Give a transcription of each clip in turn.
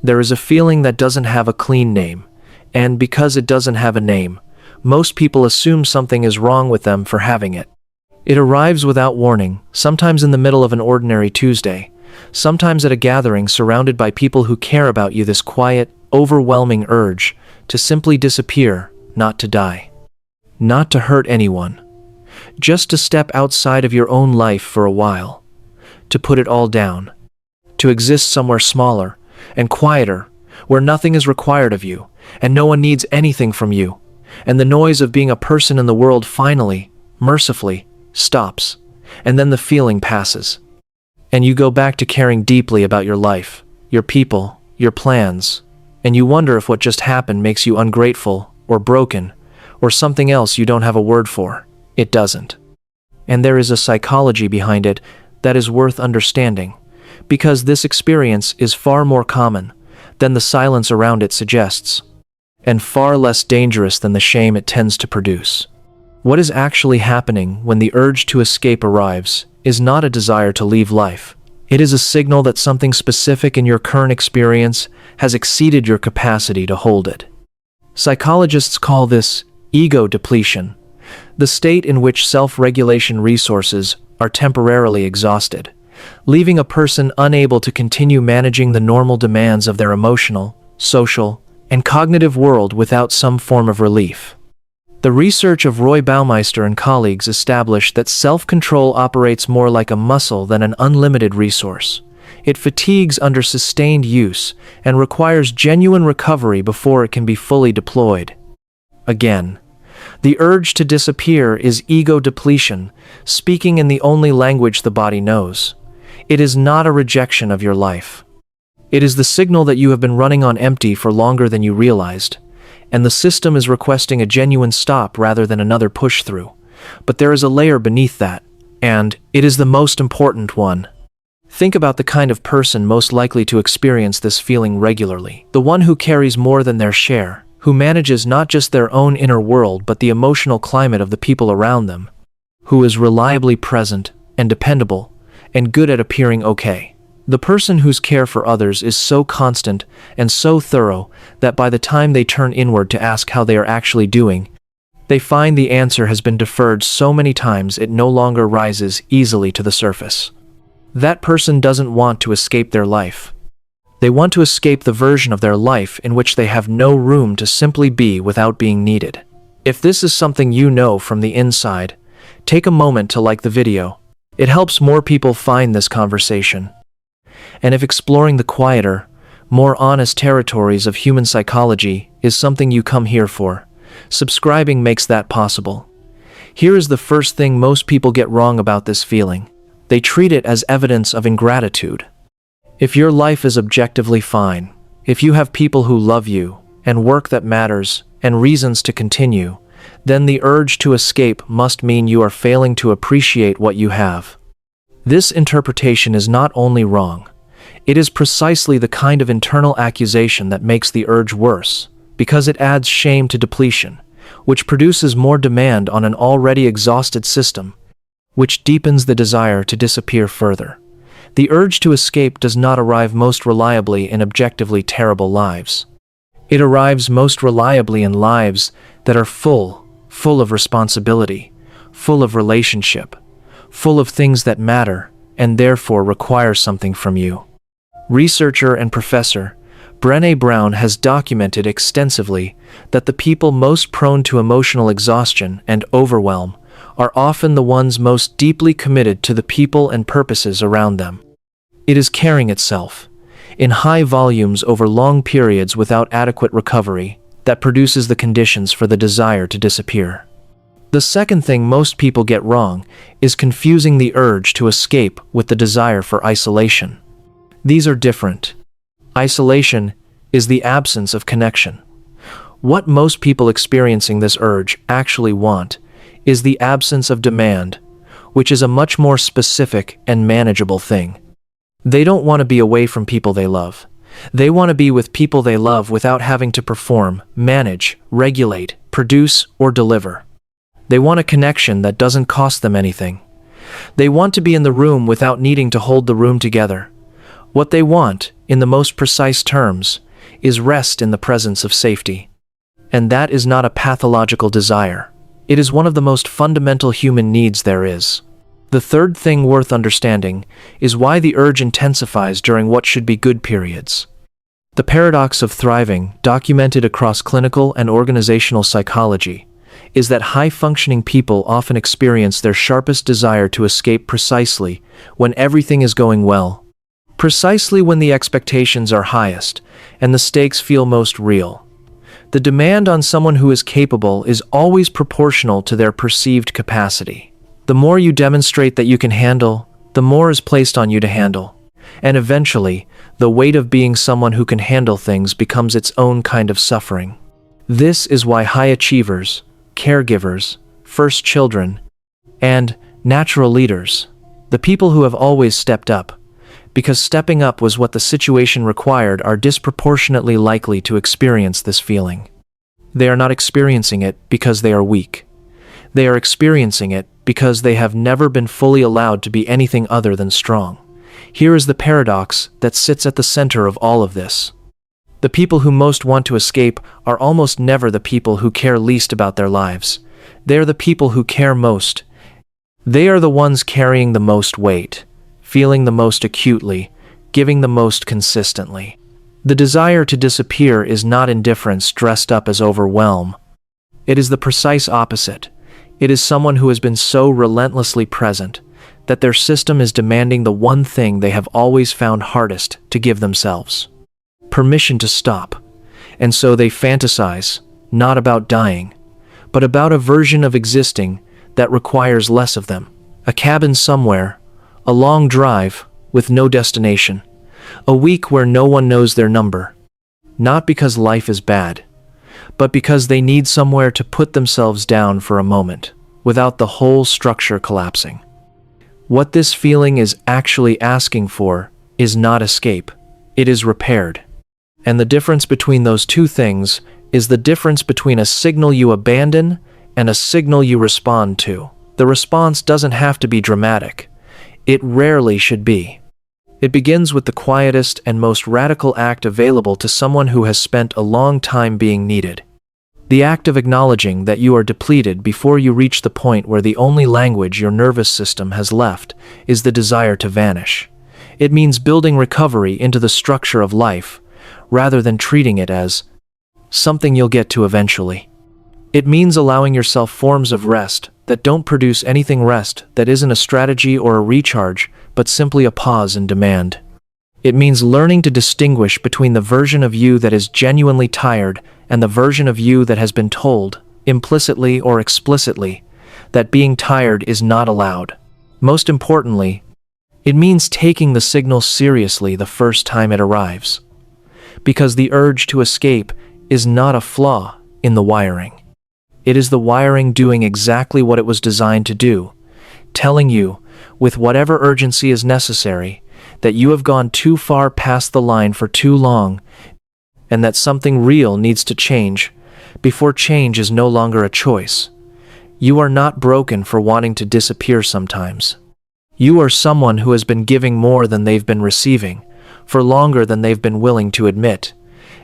There is a feeling that doesn't have a clean name, and because it doesn't have a name, most people assume something is wrong with them for having it. It arrives without warning, sometimes in the middle of an ordinary Tuesday, sometimes at a gathering surrounded by people who care about you. This quiet, overwhelming urge to simply disappear, not to die, not to hurt anyone, just to step outside of your own life for a while, to put it all down, to exist somewhere smaller and quieter, where nothing is required of you, and no one needs anything from you, and the noise of being a person in the world finally, mercifully, stops, and then the feeling passes. And you go back to caring deeply about your life, your people, your plans, and you wonder if what just happened makes you ungrateful, or broken, or something else you don't have a word for. It doesn't. And there is a psychology behind it that is worth understanding, because this experience is far more common than the silence around it suggests, and far less dangerous than the shame it tends to produce. What is actually happening when the urge to escape arrives is not a desire to leave life. It is a signal that something specific in your current experience has exceeded your capacity to hold it. Psychologists call this ego depletion, the state in which self-regulation resources are temporarily exhausted, leaving a person unable to continue managing the normal demands of their emotional, social, and cognitive world without some form of relief. The research of Roy Baumeister and colleagues established that self-control operates more like a muscle than an unlimited resource. It fatigues under sustained use and requires genuine recovery before it can be fully deployed. Again, the urge to disappear is ego depletion, speaking in the only language the body knows. It is not a rejection of your life. It is the signal that you have been running on empty for longer than you realized, and the system is requesting a genuine stop rather than another push-through. But there is a layer beneath that, and it is the most important one. Think about the kind of person most likely to experience this feeling regularly. The one who carries more than their share, who manages not just their own inner world but the emotional climate of the people around them, who is reliably present and dependable and good at appearing okay. The person whose care for others is so constant and so thorough that by the time they turn inward to ask how they are actually doing, they find the answer has been deferred so many times it no longer rises easily to the surface. That person doesn't want to escape their life. They want to escape the version of their life in which they have no room to simply be without being needed. If this is something you know from the inside, take a moment to like the video. It helps more people find this conversation. And if exploring the quieter, more honest territories of human psychology is something you come here for, subscribing makes that possible. Here is the first thing most people get wrong about this feeling. They treat it as evidence of ingratitude. If your life is objectively fine, if you have people who love you, and work that matters, and reasons to continue, then the urge to escape must mean you are failing to appreciate what you have. This interpretation is not only wrong, it is precisely the kind of internal accusation that makes the urge worse, because it adds shame to depletion, which produces more demand on an already exhausted system, which deepens the desire to disappear further. The urge to escape does not arrive most reliably in objectively terrible lives. It arrives most reliably in lives that are full of responsibility, full of relationship, full of things that matter, and therefore require something from you. Researcher and professor Brené Brown has documented extensively that the people most prone to emotional exhaustion and overwhelm are often the ones most deeply committed to the people and purposes around them. It is caring itself, in high volumes over long periods without adequate recovery, that produces the conditions for the desire to disappear. The second thing most people get wrong is confusing the urge to escape with the desire for isolation. These are different. Isolation is the absence of connection. What most people experiencing this urge actually want is the absence of demand, which is a much more specific and manageable thing. They don't want to be away from people they love. They want to be with people they love without having to perform, manage, regulate, produce, or deliver. They want a connection that doesn't cost them anything. They want to be in the room without needing to hold the room together. What they want in the most precise terms, is rest in the presence of safety. And that is not a pathological desire. It is one of the most fundamental human needs there is. The third thing worth understanding is why the urge intensifies during what should be good periods. The paradox of thriving, documented across clinical and organizational psychology, is that high-functioning people often experience their sharpest desire to escape precisely when everything is going well, precisely when the expectations are highest and the stakes feel most real. The demand on someone who is capable is always proportional to their perceived capacity. The more you demonstrate that you can handle, the more is placed on you to handle. And eventually, the weight of being someone who can handle things becomes its own kind of suffering. This is why high achievers, caregivers, first children, and natural leaders, the people who have always stepped up, because stepping up was what the situation required, are disproportionately likely to experience this feeling. They are not experiencing it because they are weak. They are experiencing it because they have never been fully allowed to be anything other than strong. Here is the paradox that sits at the center of all of this. The people who most want to escape are almost never the people who care least about their lives. They are the people who care most. They are the ones carrying the most weight, feeling the most acutely, giving the most consistently. The desire to disappear is not indifference dressed up as overwhelm. It is the precise opposite. It is someone who has been so relentlessly present that their system is demanding the one thing they have always found hardest to give themselves: permission to stop. And so they fantasize, not about dying, but about a version of existing that requires less of them. A cabin somewhere, a long drive with no destination, a week where no one knows their number. Not because life is bad, but because they need somewhere to put themselves down for a moment, without the whole structure collapsing. What this feeling is actually asking for is not escape, it is repaired. And the difference between those two things is the difference between a signal you abandon and a signal you respond to. The response doesn't have to be dramatic. It rarely should be. It begins with the quietest and most radical act available to someone who has spent a long time being needed. The act of acknowledging that you are depleted before you reach the point where the only language your nervous system has left is the desire to vanish. It means building recovery into the structure of life, rather than treating it as something you'll get to eventually. It means allowing yourself forms of rest that don't produce anything, rest that isn't a strategy or a recharge, but simply a pause in demand. It means learning to distinguish between the version of you that is genuinely tired and the version of you that has been told, implicitly or explicitly, that being tired is not allowed. Most importantly, it means taking the signal seriously the first time it arrives. Because the urge to escape is not a flaw in the wiring. It is the wiring doing exactly what it was designed to do, telling you, with whatever urgency is necessary, that you have gone too far past the line for too long, and that something real needs to change, before change is no longer a choice. You are not broken for wanting to disappear sometimes. You are someone who has been giving more than they've been receiving, for longer than they've been willing to admit,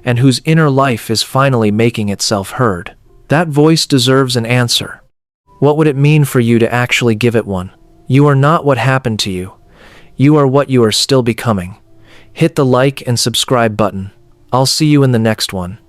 and whose inner life is finally making itself heard. That voice deserves an answer. What would it mean for you to actually give it one? You are not what happened to you. You are what you are still becoming. Hit the like and subscribe button. I'll see you in the next one.